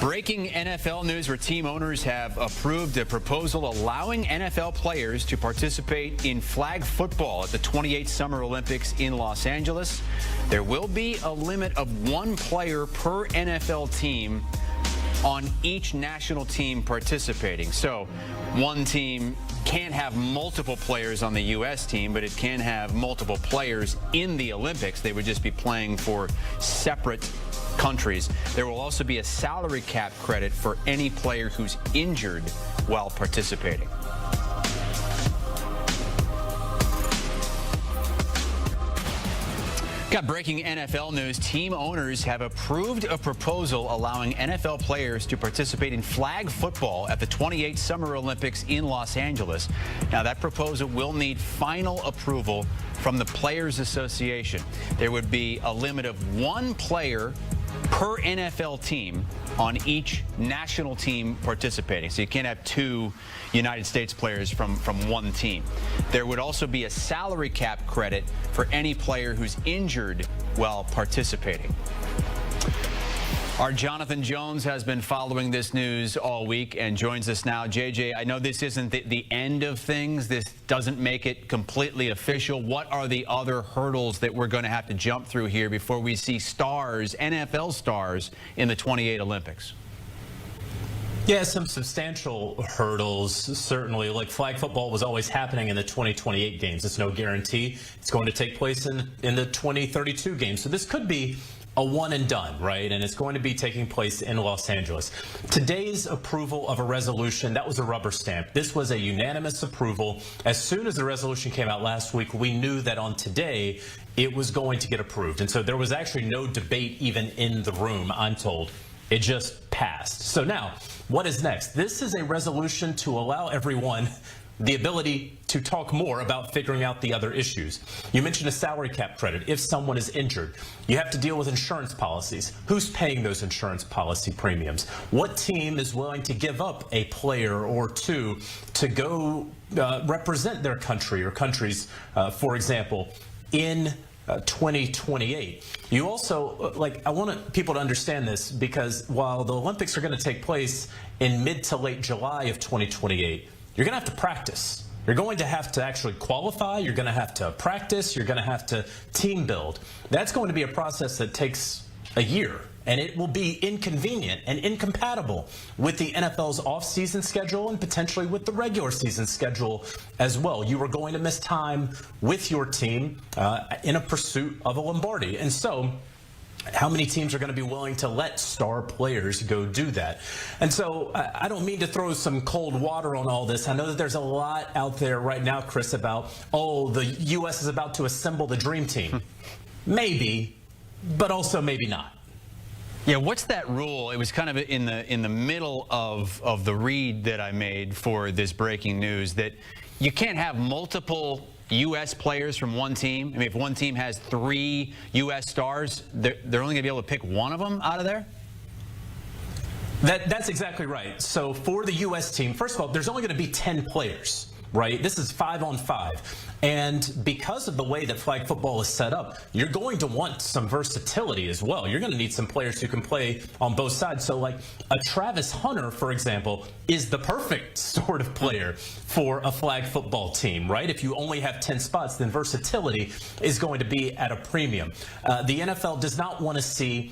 Breaking NFL news where team owners have approved a proposal allowing NFL players to participate in flag football at the 28th Summer Olympics in Los Angeles. There will be a limit of one player per NFL team on each national team participating. So one team can't have multiple players on the U.S. team, but it can have multiple players in the Olympics. They would just be playing for separate countries. There will also be a salary cap credit for any player who's injured while participating. Got breaking NFL news. Team owners have approved a proposal allowing NFL players to participate in flag football at the 28th Summer Olympics in Los Angeles. Now, that proposal will need final approval from the Players Association. There would be a limit of one player per NFL team on each national team participating. So you can't have two United States players from one team. There would also be a salary cap credit for any player who's injured while participating. Our Jonathan Jones has been following this news all week and joins us now. JJ, I know this isn't the end of things. This doesn't make it completely official. What are the other hurdles that we're going to have to jump through here before we see stars, NFL stars, in the 28 Olympics? Yeah, some substantial hurdles, certainly. Like flag football was always happening in the 2028 games. It's no guarantee it's going to take place in the 2032 games. So this could be a one and done, right? And it's going to be taking place in Los Angeles. Today's approval of a resolution, that was a rubber stamp. This was a unanimous approval. As soon as the resolution came out last week, we knew that on today it was going to get approved. And so there was actually no debate even in the room, I'm told. It just passed. So now, what is next? This is a resolution to allow everyone the ability to talk more about figuring out the other issues. You mentioned a salary cap credit. If someone is injured, you have to deal with insurance policies. Who's paying those insurance policy premiums? What team is willing to give up a player or two to go represent their country or countries, for example, in 2028. You also, I want people to understand this, because while the Olympics are going to take place in mid to late July of 2028, you're going to have to practice. You're going to have to actually qualify. You're going to have to practice. You're going to have to team build. That's going to be a process that takes a year, and it will be inconvenient and incompatible with the NFL's off-season schedule and potentially with the regular season schedule as well. You are going to miss time with your team in a pursuit of a Lombardi. And so how many teams are going to be willing to let star players go do that? And so I don't mean to throw some cold water on all this. I know that there's a lot out there right now, Chris, about, oh, the U.S. is about to assemble the dream team. Maybe, but also maybe not. Yeah, what's that rule? It was kind of in the middle of the read that I made for this breaking news, that you can't have multiple U.S. players from one team. I mean, if one team has 3 U.S. stars, they're only going to be able to pick one of them out of there? That's exactly right. So for the U.S. team, first of all, there's only going to be 10 players, right? This is 5-on-5. And because of the way that flag football is set up, you're going to want some versatility as well. You're going to need some players who can play on both sides. So like a Travis Hunter, for example, is the perfect sort of player for a flag football team, right? If you only have 10 spots, then versatility is going to be at a premium. The NFL does not want to see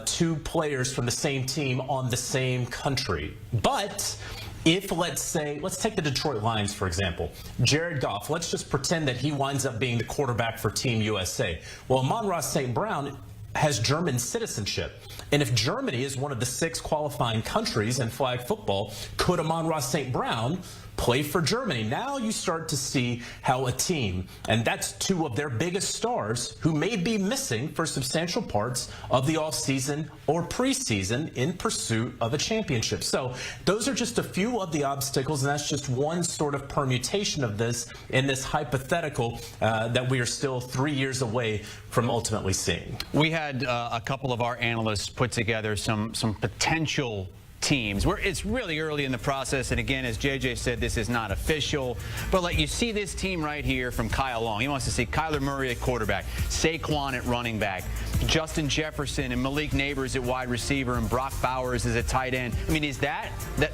2 players from the same team on the same country. But if, let's take the Detroit Lions, for example. Jared Goff, let's just pretend that he winds up being the quarterback for Team USA. Well, Amon-Ra St. Brown has German citizenship. And if Germany is one of the 6 qualifying countries in flag football, could Amon-Ra St. Brown play for Germany? Now you start to see how a team, and that's 2 of their biggest stars who may be missing for substantial parts of the offseason or preseason in pursuit of a championship. So those are just a few of the obstacles, and that's just one sort of permutation of this in this hypothetical that we are still 3 years away from ultimately seeing. We had a couple of our analysts put together some potential teams. It's really early in the process, and again, as JJ said, this is not official, but you see this team right here from Kyle Long. He wants to see Kyler Murray at quarterback, Saquon at running back, Justin Jefferson and Malik Neighbors at wide receiver and Brock Bowers as a tight end. I mean, is that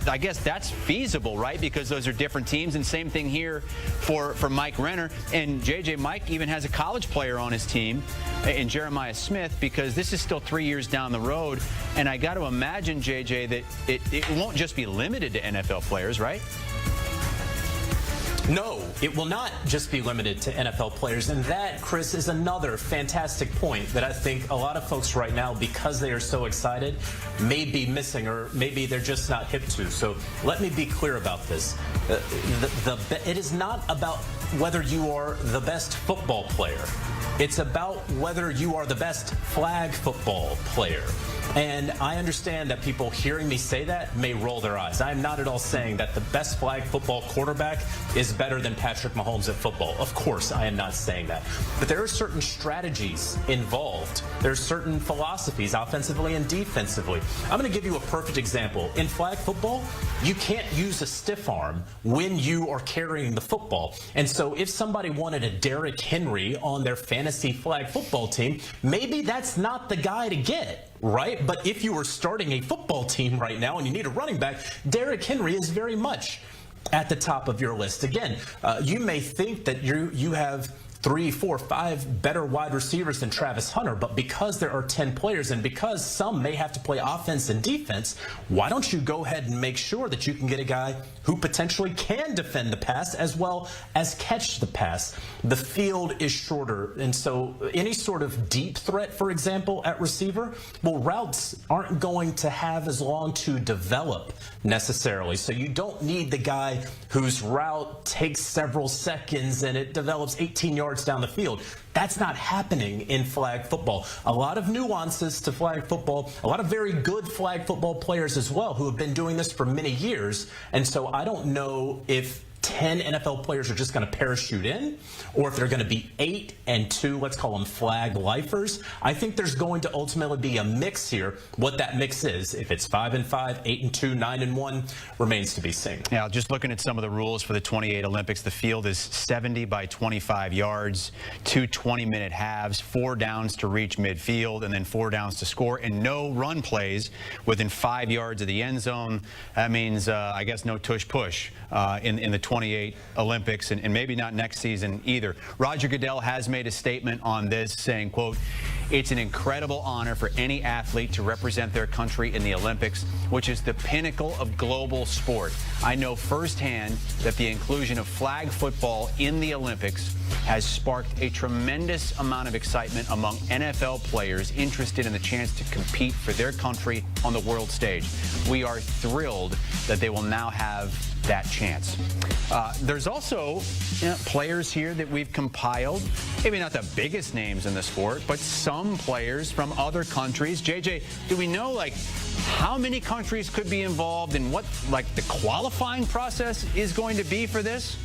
I guess that's feasible, right? Because those are different teams. And same thing here for Mike Renner. And JJ, Mike even has a college player on his team in Jeremiah Smith, because this is still 3 years down the road. And I got to imagine, JJ, that it won't just be limited to NFL players, right? No, it will not just be limited to NFL players. And that, Chris, is another fantastic point that I think a lot of folks right now, because they are so excited, may be missing, or maybe they're just not hip to. So let me be clear about this. It is not about whether you are the best football player. It's about whether you are the best flag football player. And I understand that people hearing me say that may roll their eyes. I'm not at all saying that the best flag football quarterback is better than Patrick Mahomes at football. Of course, I am not saying that. But there are certain strategies involved. There's certain philosophies, offensively and defensively. I'm going to give you a perfect example. In flag football, you can't use a stiff arm when you are carrying the football. And so if somebody wanted a Derrick Henry on their fantasy flag football team, maybe that's not the guy to get. Right? But if you were starting a football team right now and you need a running back, Derrick Henry is very much at the top of your list. Again, you may think that you have 3, 4, 5 better wide receivers than Travis Hunter, but because there are 10 players and because some may have to play offense and defense, why don't you go ahead and make sure that you can get a guy who potentially can defend the pass as well as catch the pass? The field is shorter, and so any sort of deep threat, for example, at receiver, well, routes aren't going to have as long to develop necessarily. So you don't need the guy whose route takes several seconds and it develops 18 yards down the field. That's not happening in flag football. A lot of nuances to flag football, a lot of very good flag football players as well who have been doing this for many years. And so I don't know if 10 NFL players are just going to parachute in, or if they're going to be 8 and 2, let's call them flag lifers. I think there's going to ultimately be a mix here. What that mix is, if it's 5 and 5, 8 and 2, 9 and 1, remains to be seen. Now, just looking at some of the rules for the 28 Olympics, the field is 70 by 25 yards, 2 20-minute halves, 4 downs to reach midfield, and then 4 downs to score, and no run plays within 5 yards of the end zone. That means, I guess, no tush-push in the 28 Olympics, and maybe not next season either. Roger Goodell has made a statement on this saying, quote, "It's an incredible honor for any athlete to represent their country in the Olympics, which is the pinnacle of global sport. I know firsthand that the inclusion of flag football in the Olympics has sparked a tremendous amount of excitement among NFL players interested in the chance to compete for their country on the world stage. We are thrilled that they will now have that chance." There's also players here that we've compiled, maybe not the biggest names in the sport, but some players from other countries. JJ, do we know how many countries could be involved and what the qualifying process is going to be for this?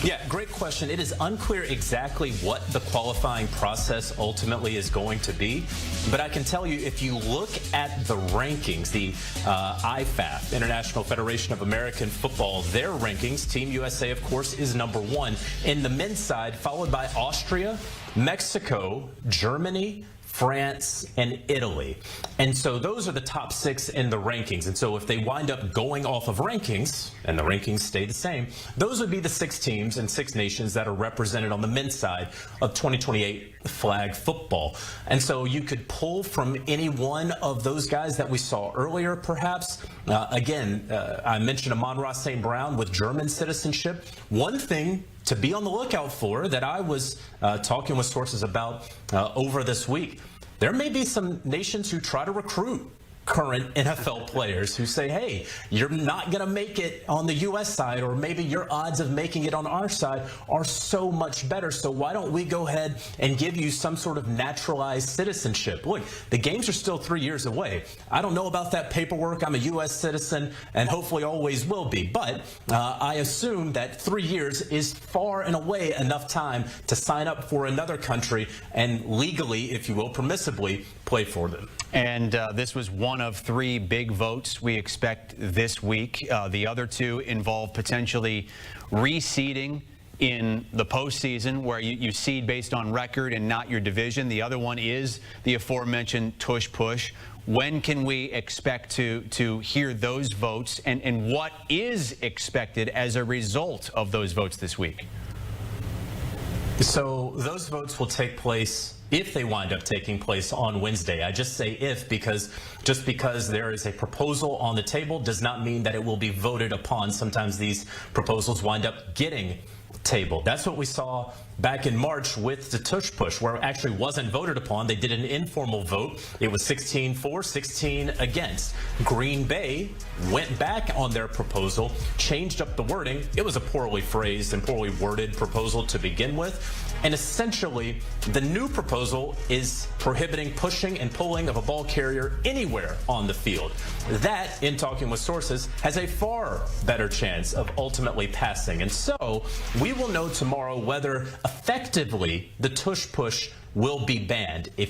Yeah, great question. It is unclear exactly what the qualifying process ultimately is going to be, but I can tell you, if you look at the rankings, the IFAF, International Federation of American Football, their rankings, Team USA, of course, is #1 in the men's side, followed by Austria, Mexico, Germany, France, and Italy. And so those are the top 6 in the rankings. And so if they wind up going off of rankings, and the rankings stay the same, those would be the 6 teams and 6 nations that are represented on the men's side of 2028 flag football. And so you could pull from any one of those guys that we saw earlier, perhaps. I mentioned Amon-Ra St. Brown with German citizenship. One thing to be on the lookout for that I was talking with sources about over this week, there may be some nations who try to recruit current NFL players who say, hey, you're not going to make it on the U.S. side, or maybe your odds of making it on our side are so much better. So why don't we go ahead and give you some sort of naturalized citizenship? Look, the games are still 3 years away. I don't know about that paperwork. I'm a U.S. citizen and hopefully always will be. But I assume that 3 years is far and away enough time to sign up for another country and legally, if you will, permissibly play for them. And this was one of 3 big votes we expect this week. The other 2 involve potentially reseeding in the postseason, where you seed based on record and not your division. The other one is the aforementioned tush-push. When can we expect to hear those votes, and what is expected as a result of those votes this week? So those votes will take place, if they wind up taking place, on Wednesday. I just say if, because just because there is a proposal on the table does not mean that it will be voted upon. Sometimes these proposals wind up getting tabled. That's what we saw back in March with the tush push, where it actually wasn't voted upon. They did an informal vote. It was 16 for, 16 against. Green Bay went back on their proposal, changed up the wording. It was a poorly phrased and poorly worded proposal to begin with. And essentially, the new proposal is prohibiting pushing and pulling of a ball carrier anywhere on the field. That, in talking with sources, has a far better chance of ultimately passing. And so we will know tomorrow whether effectively the tush push will be banned. If